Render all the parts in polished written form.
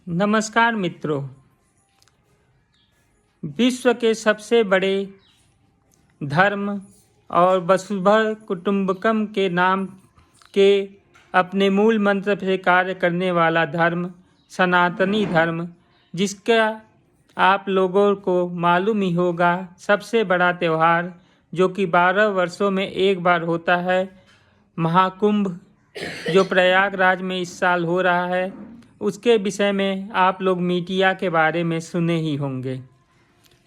नमस्कार मित्रों। विश्व के सबसे बड़े धर्म और वसुधैव कुटुंबकम के नाम के अपने मूल मंत्र से कार्य करने वाला धर्म सनातनी धर्म, जिसका आप लोगों को मालूम ही होगा, सबसे बड़ा त्यौहार जो कि 12 वर्षों में एक बार होता है, महाकुंभ, जो प्रयागराज में इस साल हो रहा है, उसके विषय में आप लोग मीडिया के बारे में सुने ही होंगे।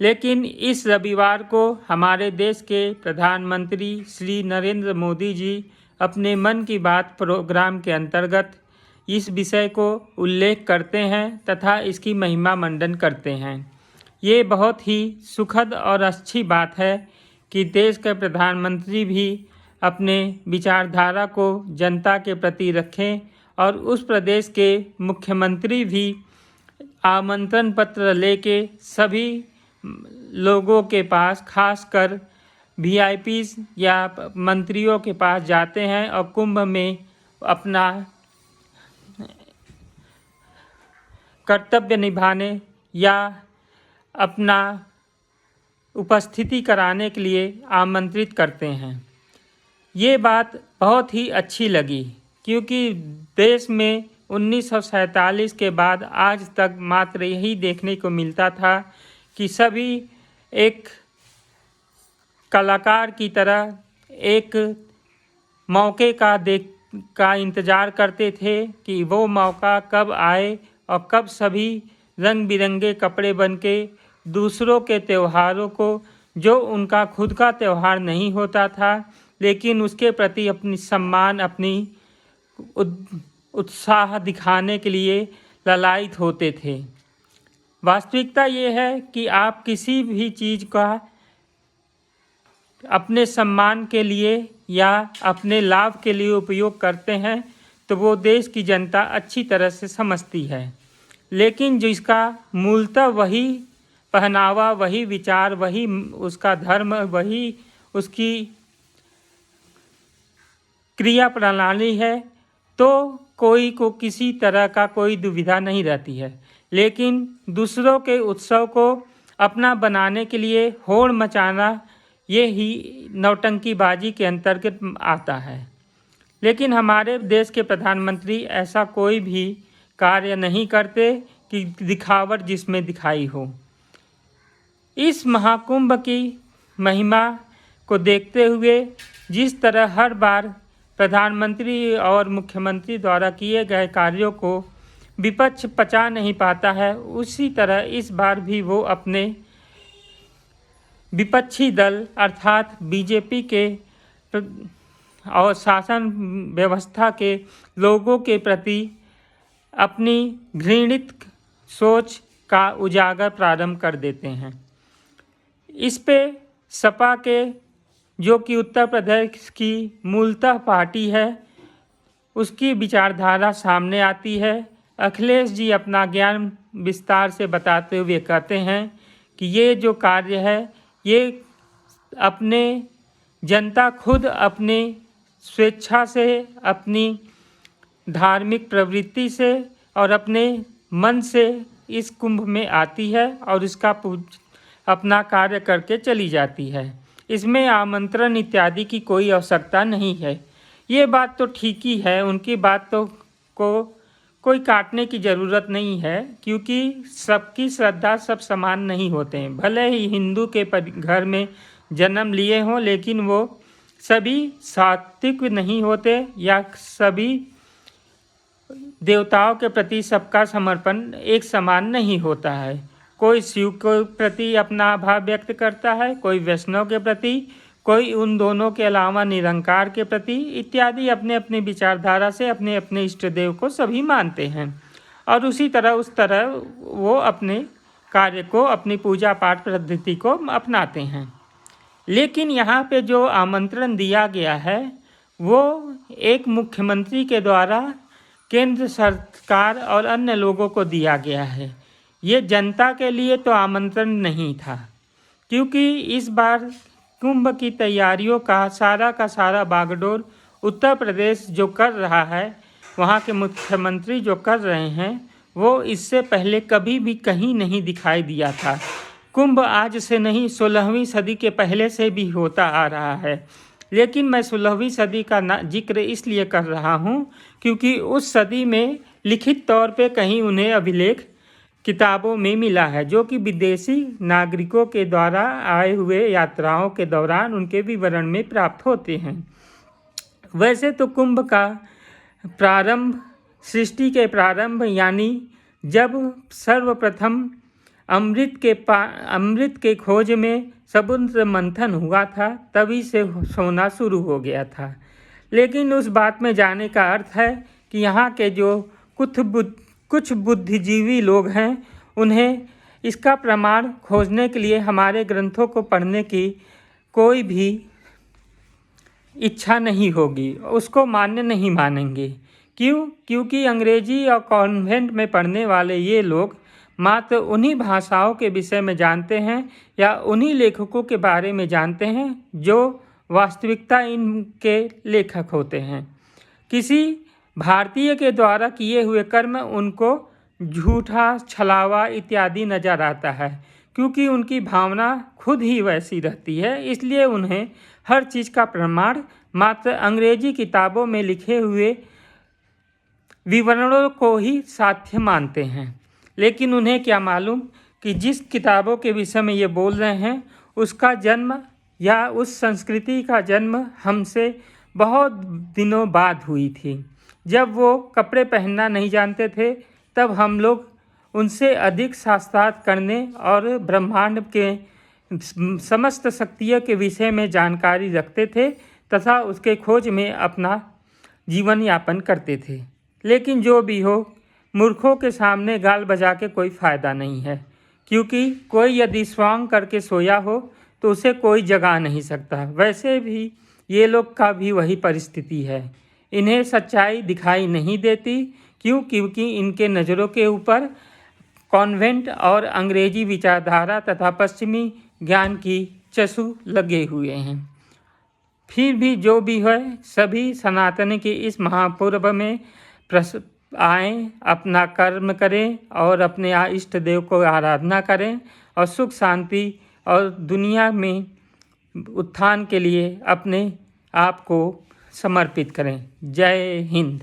लेकिन इस रविवार को हमारे देश के प्रधानमंत्री श्री नरेंद्र मोदी जी अपने मन की बात प्रोग्राम के अंतर्गत इस विषय को उल्लेख करते हैं तथा इसकी महिमा मंडन करते हैं। ये बहुत ही सुखद और अच्छी बात है कि देश के प्रधानमंत्री भी अपने विचारधारा को जनता के प्रति रखें और उस प्रदेश के मुख्यमंत्री भी आमंत्रण पत्र लेके सभी लोगों के पास, खासकर वीआईपीज या मंत्रियों के पास जाते हैं और कुंभ में अपना कर्तव्य निभाने या अपना उपस्थिति कराने के लिए आमंत्रित करते हैं। ये बात बहुत ही अच्छी लगी, क्योंकि देश में 1947 के बाद आज तक मात्र यही देखने को मिलता था कि सभी एक कलाकार की तरह एक मौके का इंतज़ार करते थे कि वो मौका कब आए और कब सभी रंग बिरंगे कपड़े बन के दूसरों के त्योहारों को, जो उनका खुद का त्यौहार नहीं होता था, लेकिन उसके प्रति अपनी सम्मान, अपनी उत्साह दिखाने के लिए ललायित होते थे। वास्तविकता ये है कि आप किसी भी चीज़ का अपने सम्मान के लिए या अपने लाभ के लिए उपयोग करते हैं तो वो देश की जनता अच्छी तरह से समझती है। लेकिन जिसका मूलतः वही पहनावा, वही विचार, वही उसका धर्म, वही उसकी क्रिया प्रणाली है, तो कोई को किसी तरह का कोई दुविधा नहीं रहती है। लेकिन दूसरों के उत्सव को अपना बनाने के लिए होड़ मचाना, ये ही नौटंकीबाजी के अंतर्गत आता है। लेकिन हमारे देश के प्रधानमंत्री ऐसा कोई भी कार्य नहीं करते कि दिखावट जिसमें दिखाई हो। इस महाकुंभ की महिमा को देखते हुए जिस तरह हर बार प्रधानमंत्री और मुख्यमंत्री द्वारा किए गए कार्यों को विपक्ष पचा नहीं पाता है, उसी तरह इस बार भी वो अपने विपक्षी दल अर्थात बीजेपी के और शासन व्यवस्था के लोगों के प्रति अपनी घृणित सोच का उजागर प्रारंभ कर देते हैं। इस पे सपा के, जो कि उत्तर प्रदेश की मूलतः पार्टी है, उसकी विचारधारा सामने आती है। अखिलेश जी अपना ज्ञान विस्तार से बताते हुए कहते हैं कि ये जो कार्य है, ये अपने जनता खुद अपने स्वेच्छा से, अपनी धार्मिक प्रवृत्ति से और अपने मन से इस कुंभ में आती है और इसका अपना कार्य करके चली जाती है। इसमें आमंत्रण इत्यादि की कोई आवश्यकता नहीं है। ये बात तो ठीक ही है, उनकी बात तो को कोई काटने की ज़रूरत नहीं है, क्योंकि सबकी श्रद्धा सब समान नहीं होते हैं। भले ही हिंदू के घर में जन्म लिए हों, लेकिन वो सभी सात्विक नहीं होते या सभी देवताओं के प्रति सबका समर्पण एक समान नहीं होता है। कोई शिव के प्रति अपना भाव व्यक्त करता है, कोई वैष्णव के प्रति, कोई उन दोनों के अलावा निरंकार के प्रति इत्यादि अपने अपने विचारधारा से अपने अपने इष्ट देव को सभी मानते हैं और उसी तरह उस तरह वो अपने कार्य को, अपनी पूजा पाठ पद्धति को अपनाते हैं। लेकिन यहाँ पे जो आमंत्रण दिया गया है वो एक मुख्यमंत्री के द्वारा केंद्र सरकार और अन्य लोगों को दिया गया है। ये जनता के लिए तो आमंत्रण नहीं था, क्योंकि इस बार कुंभ की तैयारियों का सारा बागडोर उत्तर प्रदेश जो कर रहा है, वहाँ के मुख्यमंत्री जो कर रहे हैं, वो इससे पहले कभी भी कहीं नहीं दिखाई दिया था। कुंभ आज से नहीं 16वीं सदी के पहले से भी होता आ रहा है, लेकिन मैं 16वीं सदी का जिक्र इसलिए कर रहा हूँ क्योंकि उस सदी में लिखित तौर पे कहीं उन्हें अभिलेख किताबों में मिला है, जो कि विदेशी नागरिकों के द्वारा आए हुए यात्राओं के दौरान उनके विवरण में प्राप्त होते हैं। वैसे तो कुंभ का प्रारंभ सृष्टि के प्रारंभ यानी जब सर्वप्रथम अमृत के खोज में समुद्र मंथन हुआ था तभी से होना शुरू हो गया था। लेकिन उस बात में जाने का अर्थ है कि यहाँ के जो कुछ बुद्धिजीवी लोग हैं उन्हें इसका प्रमाण खोजने के लिए हमारे ग्रंथों को पढ़ने की कोई भी इच्छा नहीं होगी, उसको मान्य नहीं मानेंगे। क्यों? क्योंकि अंग्रेजी और कॉन्वेंट में पढ़ने वाले ये लोग मात्र उन्हीं भाषाओं के विषय में जानते हैं या उन्हीं लेखकों के बारे में जानते हैं जो वास्तविकता इनके लेखक होते हैं। किसी भारतीय के द्वारा किए हुए कर्म उनको झूठा, छलावा इत्यादि नजर आता है, क्योंकि उनकी भावना खुद ही वैसी रहती है। इसलिए उन्हें हर चीज़ का प्रमाण मात्र अंग्रेजी किताबों में लिखे हुए विवरणों को ही साध्य मानते हैं। लेकिन उन्हें क्या मालूम कि जिस किताबों के विषय में ये बोल रहे हैं उसका जन्म या उस संस्कृति का जन्म हमसे बहुत दिनों बाद हुई थी। जब वो कपड़े पहनना नहीं जानते थे तब हम लोग उनसे अधिक शास्त्रार्थ करने और ब्रह्मांड के समस्त शक्तियों के विषय में जानकारी रखते थे तथा उसके खोज में अपना जीवन यापन करते थे। लेकिन जो भी हो, मूर्खों के सामने गाल बजा के कोई फ़ायदा नहीं है, क्योंकि कोई यदि स्वांग करके सोया हो तो उसे कोई जगा नहीं सकता। वैसे भी ये लोग का भी वही परिस्थिति है। इन्हें सच्चाई दिखाई नहीं देती। क्यों? क्योंकि इनके नज़रों के ऊपर कॉन्वेंट और अंग्रेजी विचारधारा तथा पश्चिमी ज्ञान की चशु लगे हुए हैं। फिर भी जो भी है, सभी सनातन के इस महापर्व में आएँ, अपना कर्म करें और अपने इष्ट देव को आराधना करें और सुख शांति और दुनिया में उत्थान के लिए अपने आप को समर्पित करें। जय हिंद।